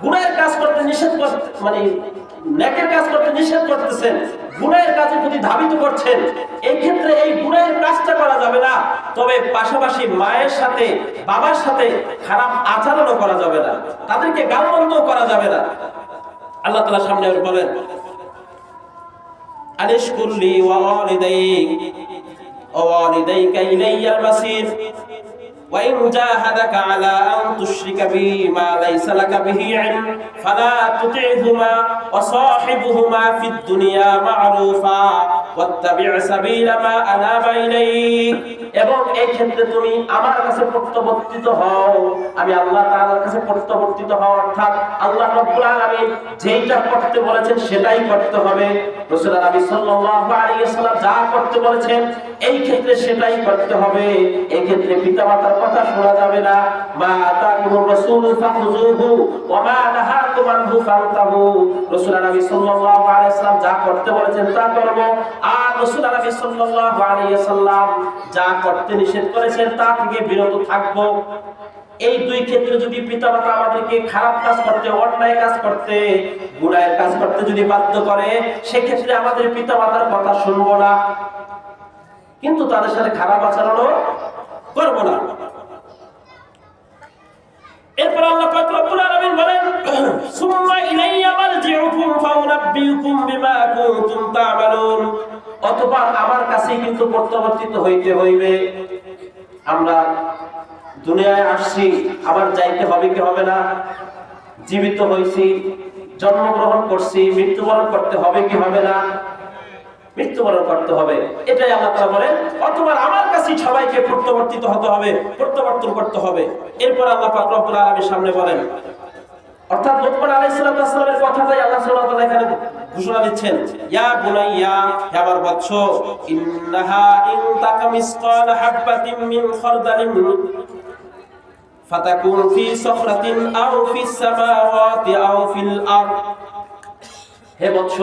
গুনাহের কাজ করতে নিষেধ করতে, মানে নেকের কাজ করতে নিষেধ করতেছেন, গুনাহের কাজের প্রতি ধাবিত করছেন, এই ক্ষেত্রে এই গুনাহের কাজটা করা যাবে না। তবে পাশাপাশি মায়ের সাথে, বাবার সাথে খারাপ আচরণও করা যাবে না, তাদেরকে গালমন্দও করা যাবে না। আল্লাহ তাআলা সামনে বলেন আনিশকুরলি ওয়া ওয়ালিদাইকা ইলাইয়াল মাসির ওয়া ইন জাহাদাকা আলা আন তুশরিকা বি মা লাইসা লাকা বিহি ইলম ফালা তুতিহুমা ওয়া সাহিবুহুমা ফিদ দুনিয়া মা'রুফা ওয়াত্তাবি' সাবিলা মা আনাবা ইলাইক। এবং এই ক্ষেত্রে তুমি আমার কাছে প্রত্যাবর্তিত হও, আমি আল্লাহ তাআলার কাছে প্রত্যাবর্তিত হও, অর্থাৎ আল্লাহ রাব্বুল আলামিন যেটা করতে বলেছেন সেটাই করতে হবে। রাসূলুল্লাহ নবী সাল্লাল্লাহু আলাইহি ওয়াসাল্লাম যা করতে বলেছেন এই ক্ষেত্রে সেটাই করতে হবে। এই ক্ষেত্রে পিতামাতার কথা শোনা যাবে না। মা আতাকুমুর রাসূল ফাখুযুহু ওয়া মা নাহাকুম আনহু ফান্তাহু। রাসূলুল্লাহ নবী সাল্লাল্লাহু আলাইহি ওয়াসাল্লাম যা করতে বলেছেন তা করব, আর রাসূলুল্লাহ নবী সাল্লাল্লাহু আলাইহি ওয়াসাল্লাম যা করতে নিষেধ করেছেন তা থেকে বিরত থাকব। এই দুই ক্ষেত্রে যদি পিতামাতা আমাদেরকে খারাপ কাজ করতে, অন্যায় কাজ করতে, গুনাহের কাজ করতে যদি বাধ্য করে, সেক্ষেত্রে আমাদের পিতামাতার কথা শুনবো না, কিন্তু তাদের সাথে খারাপ আচরণও করব না। এরপর আল্লাহ পাক রব্বুল আলামিন বলেন সুম্মা ইলাইয়া মারজিউকুম ফাউনাব্বিউকুম বিমা কুনতুম তা'মালুন, অতঃপর আমার কাছেই কিন্তু প্রত্যাবর্তিত হইতে হইবে। আমরা দুনিয়ায় আসছি, আবার যাইতে হবে কি হবে না? জীবিত হইছি, জন্মগ্রহণ করছি, মৃত্যুবরণ করতে হবে কি হবে না? মৃত্যুবরণ করতে হবে। এটাই আল্লাহ তাআলা বলেন অতঃপর আমার কাছে সবাইকে প্রত্যাবর্তিত হতে হবে, প্রত্যাবর্তন করতে হবে। এরপর আল্লাহ পাক রব্বুল আলামিন সামনে বলেন, অর্থাৎ লুকমান আলাইহিস সালামের কথাটাই আল্লাহ সুবহানাহু ওয়া তাআলা এখানে ঘোষণা দিচ্ছেন, ইয়া বুনাইয়া, হে আমার বৎস, ইন্নাহা ইন তাকা মিসকাল হাববাতিন মিন খারদালিন ফাতাকুন ফি সাখরাতিন আও ফিস সামাওয়াতি আও ফিল আরদ। হে বৎস,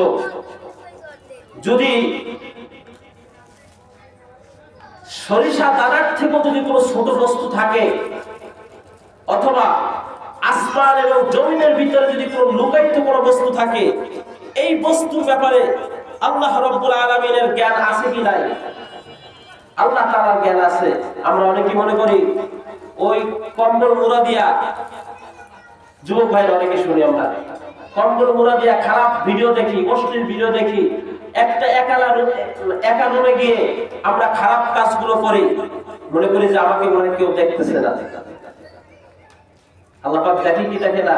যদি সরিষা দানার থেকে যদি কোনো ছোট বস্তু থাকে, অথবা আসমান এবং জমিনের ভিতরে যদি কোনো লুকায়িত কোনো বস্তু থাকে, এই বস্তুর ব্যাপারে আল্লাহ রাব্বুল আলামিনের জ্ঞান আছে কি নাই? আল্লাহ তাআলার জ্ঞান আছে। আমরা অনেকে মনে করি ওই কম্বল মুড়া দিয়া, যুবক ভাইরা অনেকে শুনি আমরা কম্বল মুড়া দিয়ে খারাপ ভিডিও দেখি, অশ্লীল ভিডিও দেখি, একটা একা রুমে গিয়ে আমরা খারাপ কাজগুলো করি, মনে করি যে আমাকে মনে কেউ দেখতেছে না। আল্লাহ পাক দেখে কি দেখে না?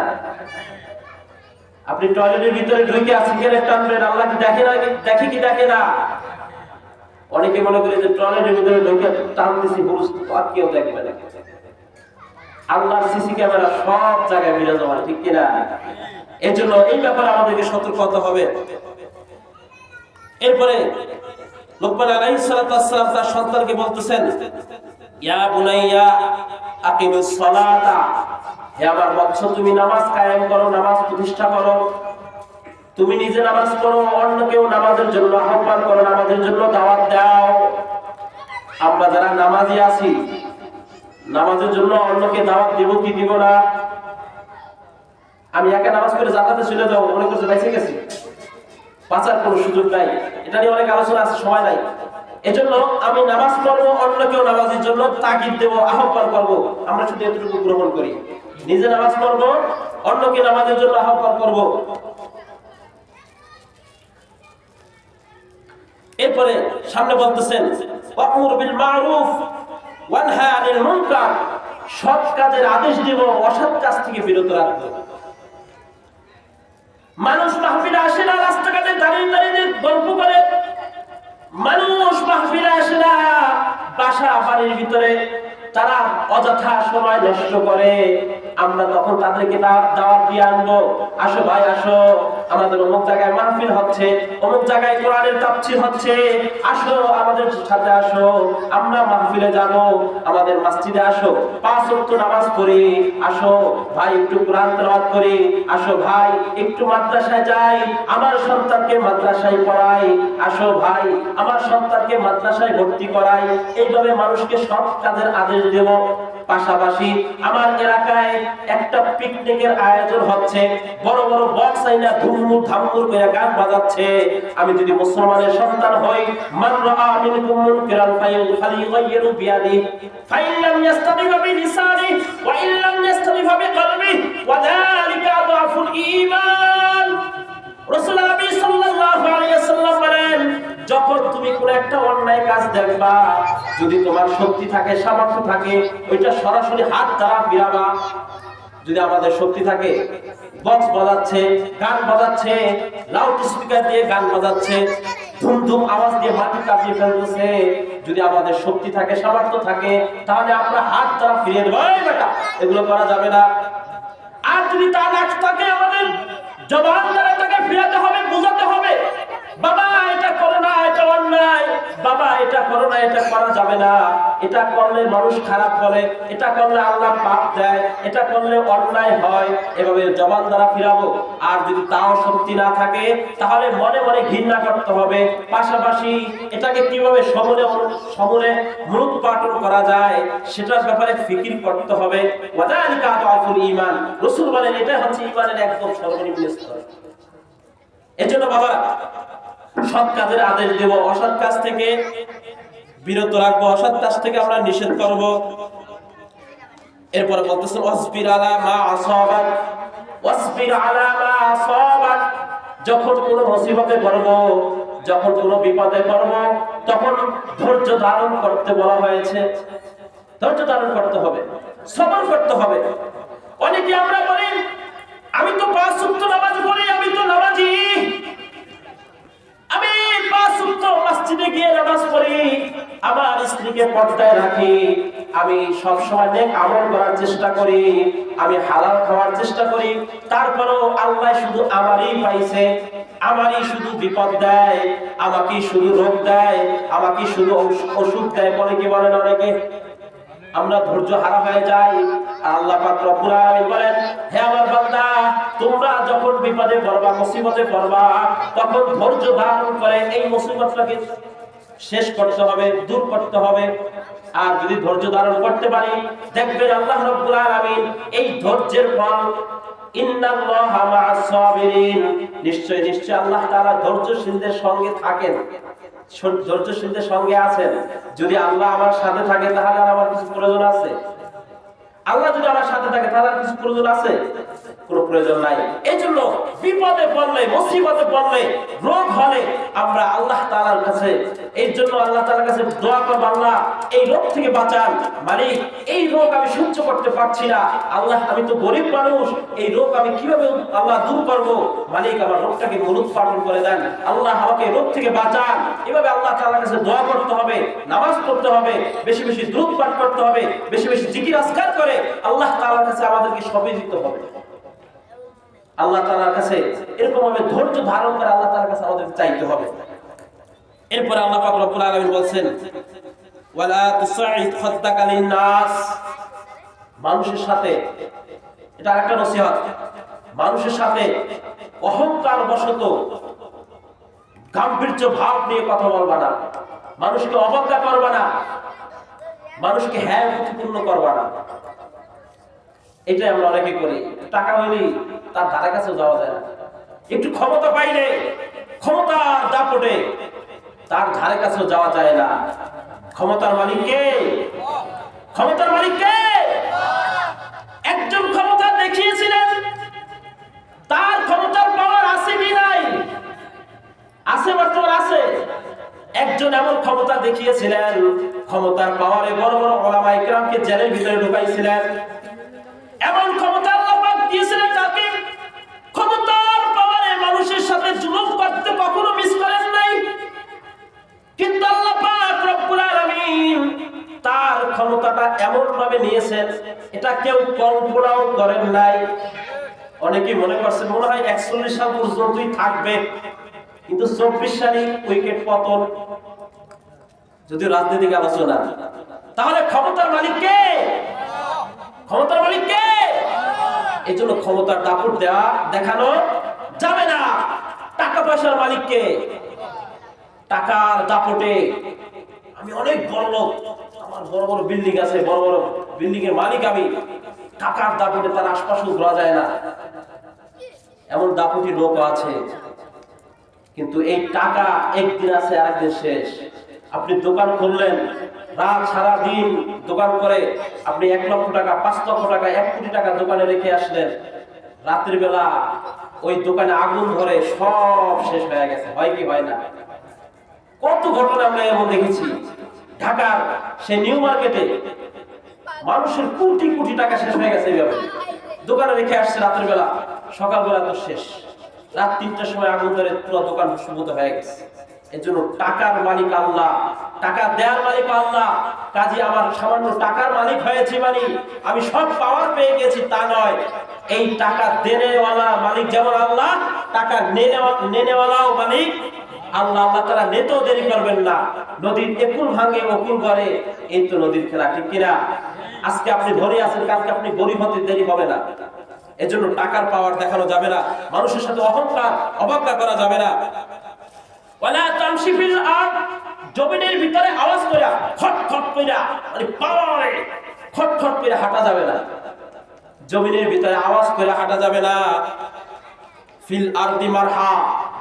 আপনি টয়লেটের ভিতরে ঢুকে সিগারেট টানবেন, আল্লাহ কি দেখে না? দেখে কি দেখে না? অনেকে মনে করে যে টয়লেটের ভিতরে ঢুকে টানতেছি পুরুষ, আর কেউ দেখবে না। আল্লাহর সিসি ক্যামেরা সব জায়গায় বিরাজমান, ঠিক কিনা? এই জন্য এই ব্যাপারে আমাদেরকে সতর্ক হতে হবে। এরপরে লোকমান আলাইহিস সালাম তার সন্তানকে বলতেছেন, ইয়া বুনাইয়া আকিমিস সালাতা, হে আমার বৎস তুমি নামাজ কায়েম করো, নামাজ প্রতিষ্ঠা করো। তুমি নিজে নামাজ পড়ো, অন্যকেও নামাজের জন্য আহ্বান করো, নামাজের জন্য দাওয়াত দাও। আমরা যারা নামাজি আছি, নামাজের জন্য অন্যকে দাওয়াত দিব কি দিব না? আমি একা নামাজ পড়ে জান্নাতে চলে যাবো মনে করছে, বেঁচে গেছি, বাঁচার কোনো সুযোগ নাই। এটা নিয়ে অনেক আলোচনা আছে, সময় নাই। এজন্য আমি নামাজ পড়বো, অন্যকেও নামাজের জন্য তাগিদ দেব, আহ্বান করব। আমরা শুধু এতটুকু গ্রহণ করি, নিজে নামাজ পড়বো, অন্যকে নামাজের জন্য আহ্বান করব। এরপরে সামনে বলতেছেন, ওয়া'মুর বিল মা'রুফ ওয়ানহা আনিল মুনকার, সৎ কাজের আদেশ দেব, অসৎ কাজ থেকে বিরত রাখব। মানুষ মাহফিলে আসে না, রাস্তাঘাটে দাঁড়িয়ে দাঁড়িয়ে গল্প করে। মানুষ মাহফিলে আসে না, বাসা বাড়ির ভিতরে তারা অযথা সময় নষ্ট করে। আমরা তখন তাদেরকে দাওয়াত দিয়ে আনবো, আসো ভাই আসো, আমাদের অমুক জায়গায় মাহফিল হচ্ছে, অমুক জায়গায় কোরআনের তাফসীর হচ্ছে, আসো আমাদের সাথে আসো, আমরা মাহফিলে যাব, আমাদের মসজিদে আসো, 5 ওয়াক্ত নামাজ পড়ি, আসো ভাই একটু কোরআন তেলাওয়াত করি, আসো ভাই একটু মাদ্রাসায় যাই, আমার সন্তানকে মাদ্রাসায় পড়াই, আসো ভাই আমার সন্তানকে মাদ্রাসায় ভর্তি করাই। এইভাবে মানুষকে সব কাজের আদেশ দেব। পাশাপাশি আমার এলাকায় একটা পিকনিকের আয়োজন হচ্ছে, বড় বড় বক্স আইনা ধুমমুর ধামমুর করে গান বাজাচ্ছে। আমি যদি মুসলমানের সন্তান হই, মান রাআ মিনকুম মুনকারান ফালিয়ুগাইয়িরু বিয়াদিহি ফাইন লাম ইস্তাতি বিলিসানিহি ওয়া ইন লাম ইস্তাতি বিকলবিহি ওয়া যালিকা আযআফুল ঈমান। রাসূল নবী সাল্লাল্লাহু আলাইহি ওয়াসাল্লাম বলেন, যখন তুমি কোন একটা অন্যায় কাজ দেখবা, যদি তোমার শক্তি থাকে, সামর্থ্য থাকে, ওইটা সরাসরি হাত দ্বারা ফিরাবা। যদি আমাদের শক্তি থাকে, বক্স বাজাচ্ছে, গান বাজাচ্ছে, লাউড স্পিকার দিয়ে গান বাজাচ্ছে, ধুমধুম আওয়াজ দিয়ে মাটি কাঁপিয়ে ফেলতেছে, যদি আমাদের শক্তি থাকে, সামর্থ্য থাকে, তাহলে আমরা হাত দ্বারা ফিরিয়ে দেবো, এই বেটা এগুলো করা যাবে না। আর যদি তা না থাকে, আমাদের জবান দ্বারা তাকে ফিরাতে হবে, বোঝাতে হবে, বাবা এটা করো না, এটা অন্যায়, বাবা এটা করো না, এটা করা যাবে না, এটা করলে মানুষ খারাপ বলে, এটা করলে আল্লাহ পাপ দেয়, এটা করলে অন্যায় হয়। এভাবে জবান দ্বারা ফিরাবো। আর যদি তাও শক্তি না থাকে, তাহলে মনে মনে ঘৃণা করতে হবে। পাশাপাশি এটাকে কিভাবে সমূলে মূলোৎপাটন করা যায়, সেটার ব্যাপারে ফিকির করতে হবে। ওয়াযালিকা আযআফুল ঈমান, রাসূল বলেন এটা হচ্ছে ঈমানের একদম সর্বনিম্ন স্তর। এজন্য বাবা সৎ কাজের আদেশ দেব, অসৎ কাজ থেকে বিরত রাখবো, অসৎ কাজ থেকে আমরা নিষেধ করব। এরপরে বলতেছেন, ওয়াসবির আলা মা আসাবাক, ওয়াসবির আলা মা আসাবাক, যখন কোনো মুসিবতে পড়ব, যখন কোনো বিপদে পড়ব, তখন ধৈর্য ধারণ করতে বলা হয়েছে। ধৈর্য ধারণ করতে হবে, সবর করতে হবে। অনেকে আমরা বলি, আমি তো 5 ওয়াক্ত নামাজ পড়ি, আমি তো নামাজি, আমি 5 ওয়াক্ত মসজিদে গিয়ে নামাজ পড়ি, আমার স্ত্রীকে পর্দায় রাখি, আমি সব সময় নেক আমল করার চেষ্টা করি, আমি হালাল খাওয়ার চেষ্টা করি, তারপরেও আল্লাহ শুধু আমারই পাইছে, আমারই শুধু বিপদ দেয়, আমাকে শুধু রোগ দেয়, আমাকে শুধু ওষুধ দেয়, বলে কি বলেন অনেকে। আমরা ধৈর্য হারা হয়ে যাই। আল্লাহ পাক রব্বুল আলামিন বলেন, হে আমার বান্দা, তোমরা যখন বিপদে পড়বা, মুসিবতে পড়বা, তখন ধৈর্য ধারণ করে এই মুসিবতটাকে শেষ করতে হবে, দূর করতে হবে। আর যদি ধৈর্য ধারণ করতে পারি, দেখবেন আল্লাহ রাব্বুল আলামিন এই ধৈর্যের ফল, ইন্নাল্লাহা মা'আস সাবিরিন, নিশ্চয় নিশ্চয় আল্লাহ তাআলা ধৈর্যশীলদের সঙ্গে থাকেন, ধৈর্যশীলদের সঙ্গে আছেন। যদি আল্লাহ আমার সাথে থাকে, তাহলে আর আমার কিছু প্রয়োজন আছে? আল্লাহ যদি আমার সাথে থাকে, তাহলে আর কিছু প্রয়োজন আছে? কোনো প্রয়োজন নাই। এই জন্য বিপদে পড়লে, মুসিবতে পড়লে, রোগ হলে আমরা আল্লাহ তাআলার কাছে, এই জন্য আল্লাহ তাআলার কাছে দোয়া করব, আল্লাহ এই রোগ থেকে বাঁচান। মালিক এই রোগ আমি সহ্য করতে পারছি না, আল্লাহ আমি তো গরিব মানুষ, এই রোগ আমি কিভাবে আল্লাহ দূর করব, মালিক আমার রোগটাকে মূলোৎপাটন করে দেন, আল্লাহ আমাকে রোগ থেকে বাঁচান। এভাবে আল্লাহ তাআলার কাছে দোয়া করতে হবে, নামাজ পড়তে হবে, বেশি বেশি দুরূদ পাঠ করতে হবে, বেশি বেশি জিকির আজকার করে আল্লাহ তাআলার কাছে আমাদেরকে সবই দিতে হবে। আল্লাহ তাআলার কাছে এরকম ভাবে ধৈর্য ধারণ করে আল্লাহ তাআলার কাছে আমাদের চাইতে হবে। এরপর আল্লাহ পাক রব্বুল আলামিন বলেন, ওয়ালা তুসাইদ খাদ্দাকা লিন-নাস, মানুষের সাথে, এটা একটা নসিহত, মানুষের সাথে অহংকার বশত গাম্ভীর্য ভাব নিয়ে কথা বলবা না, মানুষকে অবজ্ঞা করবা না, মানুষকে হ্যাঁ প্রতিপূর্ণ করবা না। এটাই আমরা অনেকে করি। টাকা হইলে তার ধারে কাছে যাওয়া যায় না, একটু ক্ষমতা পাইলে, ক্ষমতার দাপটে তার ধারে কাছেও যাওয়া যায় না। ক্ষমতার মালিক কে? ক্ষমতার মালিক কে? একজন ক্ষমতা দেখিয়েছিলেন, তার ক্ষমতার পাওয়ার আছে কি নাই? আছে, বর্তমান আছে। একজন এমন ক্ষমতা দেখিয়েছিলেন, ক্ষমতার পাওয়ারে বড় বড় উলামায়ে কিরামকে জেলের ভিতরে ঢুকাইছিলেন। এমন ক্ষমতা আল্লাহ পাক দিয়েছিলেন তাকে, ক্ষমতার পাওয়ারে মানুষের সাথে জুলুম করতে কখনো মিস করেন নাই। কিন্তু আল্লাহ পাক রব্বুল আলামিন তার ক্ষমতাটা এমন ভাবে নিয়েছেন, এটা কেউ কল্পনাও করেন নাই। অনেকেই মনে করছেন মনে হয় 41 সাল পর্যন্তই থাকবে, কিন্তু 24 সালে উইকেট পতন। যদি রাজনৈতিক আলোচনা, তাহলে ক্ষমতার মালিক কে? ক্ষমতার মালিক কে? এই জন্য ক্ষমতার দাপট দেওয়া দেখানো যাবে না। টাকা পয়সার মালিক কে? টাকার দাপটে আমি অনেক বড় লোক, আমার বড় বড় বিল্ডিং আছে, বড় বড় বিল্ডিং এর মালিক আমি, টাকার দাপটে তার আশপাশেও ঘোরা যায় না, এমন দাপটি লোক আছে। কিন্তু এই টাকা একদিন আছে, আরেকদিন শেষ। আপনি দোকান খুললেন, রাত সারা দিন দোকান করে আপনি 1 লক্ষ টাকা, 5 লক্ষ টাকা, 1 কোটি টাকা দোকানে রেখে আসলেন, রাত্রি বেলা ওই দোকানে আগুন ধরে সব শেষ হয়ে গেছে। হয় কি হয় না? কত ঘটনা আমরা এমন দেখেছি। ঢাকার সেই নিউ মার্কেটে মানুষের কোটি কোটি টাকা শেষ হয়ে গেছে এইভাবে, দোকানে রেখে আসছে রাত্রি বেলা, সকালবেলা তো শেষ, রাত 3টার সময় আগুন ধরে পুরো দোকান সুবুত হয়ে গেছে। এর জন্য টাকার মালিক আল্লাহ, টাকা দেওয়ার মালিক আল্লাহ। কাজে আমার সামান্য টাকার মালিক হয়েছে মানে আমি সব পাওয়ার পেয়ে গেছি তা নয়। এই টাকা দেনেওয়ালা মালিক যেমন আল্লাহ, টাকা নেনেওয়ালাও মালিক আল্লাহ। আল্লাহ তারা নেতেও দেরি করবেন না। নদীর একুল ভাঙে অকুল করে, এই তো নদীর খেলা, ঠিক কিনা? আজকে আপনি ধরে আছেন, কালকে আপনি গরিব হতে দেরি হবে না। এজন্য টাকার পাওয়ার দেখানো যাবে না, মানুষের সাথে অহংকার অবজ্ঞা করা যাবে না। ওয়ালা তামশি ফিল আরদ, জমিনের ভিতরে আওয়াজ কইরা খটখট কইরা, মানে পাওয়ারে খটখট কইরা হাঁটা যাবে না, জমিনের ভিতরে আওয়াজ কইরা হাঁটা যাবে না। ফিল আরদি মারহা,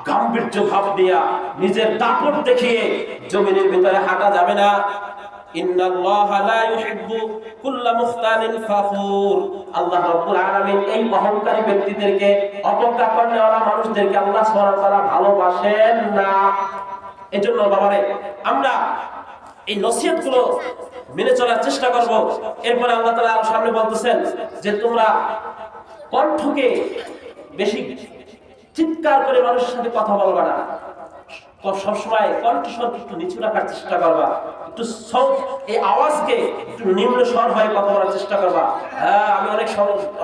গাম্ভীর্য ভাব দিয়া নিজের দাপট দেখিয়ে জমিনের ভিতরে হাঁটা যাবে না। ইন্নাল্লাহা লা ইউহিব্বু কুল্লা মুখতালিন ফাখুর, আল্লাহ রাব্বুল আলামিন এই অহংকারী ব্যক্তিদেরকে, অবজ্ঞা করেওয়ালা মানুষদেরকে আল্লাহ সুবহানাহু ওয়া তাআলা ভালোবাসেন না। এজন্য বাবারে আমরা এই নসিহতগুলো মেনে চলার চেষ্টা করব। এরপরে আল্লাহ তাআলা আর সামনে বলতেছেন যে তোমরা কণ্ঠকে বেশি চিৎকার করে মানুষের সাথে কথা বলবা না, সবসময় কণ্ঠস্বর একটু নিচু রাখার চেষ্টা করবা, একটু এই আওয়াজকে একটু নিম্ন স্বর হয়ে কথা বলার চেষ্টা করবা। হ্যাঁ,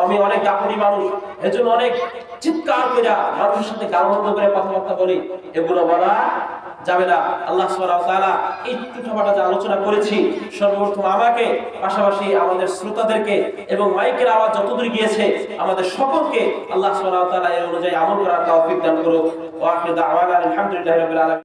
আমি অনেক দাপুরি মানুষ, এজন্য অনেক চিৎকার করে মানুষের সাথে গালমন্দ করে কথাবার্তা বলি, এগুলো বলা যাবে না। আল্লাহ সুবহানাহু ওয়া তাআলা এই টুকটাটা যে আলোচনা করেছি, সর্বপ্রথম আমাকে, পাশাপাশি আমাদের শ্রোতাদেরকে এবং মাইকের আওয়াজ যতদূর গিয়েছে আমাদের সকলকে আল্লাহ সুবহানাহু ওয়া তাআলা এই অনুযায়ী আমল করার তৌফিক দান করুক। ওয়া আখিরু দাওয়ানা আলহামদুলিল্লাহি রাব্বিল আলামিন।